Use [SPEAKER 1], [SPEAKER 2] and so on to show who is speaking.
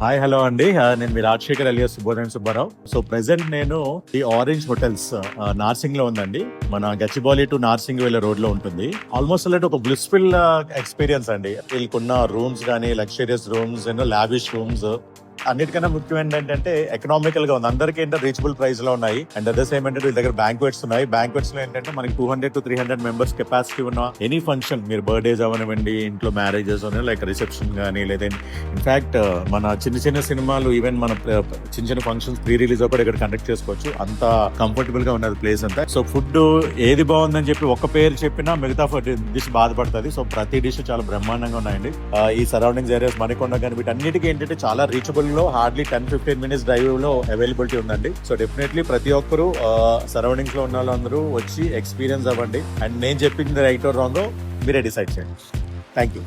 [SPEAKER 1] Hi hello అండి నేను మీ Rajasekhar alias Subbodhan Subbarao. So present నేను ఈ ఆరెంజ్ హోటల్స్ నార్సింగ్ లో ఉందండి. మన గచ్చిబౌలి టు నార్సింగ్ వెళ్ళే రోడ్ లో ఉంటుంది. ఆల్మోస్ట్ అలాంటి ఒక బ్లిస్ఫుల్ ఎక్స్పీరియన్స్ అండి. వీళ్ళకున్న రూమ్స్ కానీ లగ్జరియస్ రూమ్స్, లావిష్ రూమ్స్, అన్నిటికన్నా ముఖ్యం ఏంటంటే ఎకనామికల్ గా ఉంది. అందరికీ ఏంటంటే రీచబుల్ ప్రైస్ లో ఉన్నాయి. అండ్ అదే సేమ్ ఏంటంటే వీళ్ళ దగ్గర బ్యాంక్వెట్స్ ఉన్నాయి. బ్యాంక్వెట్స్ లో ఏంటంటే మనకి 200 to 300 మెంబర్స్ కెపాసిటీ ఉన్న ఎనీ ఫంక్షన్, మీరు బర్త్డేస్ అవనివ్వండి, ఇంట్లో మ్యారేజెస్ లైక్ రిసెప్షన్ కానీ, లేదా ఇన్ఫాక్ట్ మన చిన్న చిన్న సినిమాలు, ఈవెన్ మన చిన్న చిన్న ఫంక్షన్స్ ప్రీ రిలీజ్ కూడా ఇక్కడ కండక్ట్ చేసుకోవచ్చు. అంత కంఫర్టబుల్ గా ఉన్నది ప్లేస్ అంతా. సో ఫుడ్ ఏది బాగుందని చెప్పి ఒక్క పేరు చెప్పినా మిగతా ఫుడ్ డిష్ బాధపడుతుంది. సో ప్రతి డిష్ చాలా బ్రహ్మాండంగా ఉన్నాయండి. ఈ సరౌండింగ్స్ ఏరియాస్ మణికొండ కానీ వీటన్నిటికీ ఏంటంటే చాలా రీచబుల్ లో హార్డ్లీ 10-15 minutes డ్రైవ్ లో అవైలబిలిటీ ఉందండి. సో డెఫినెట్లీ ప్రతి ఒక్కరు సరౌండింగ్స్ లో ఉన్న వాళ్ళందరూ వచ్చి ఎక్స్పీరియన్స్ అవ్వండి. అండ్ నేను చెప్పింది రైట్ ఆర్ రాంగ్ మీరే డిసైడ్ చేయండి. Thank you.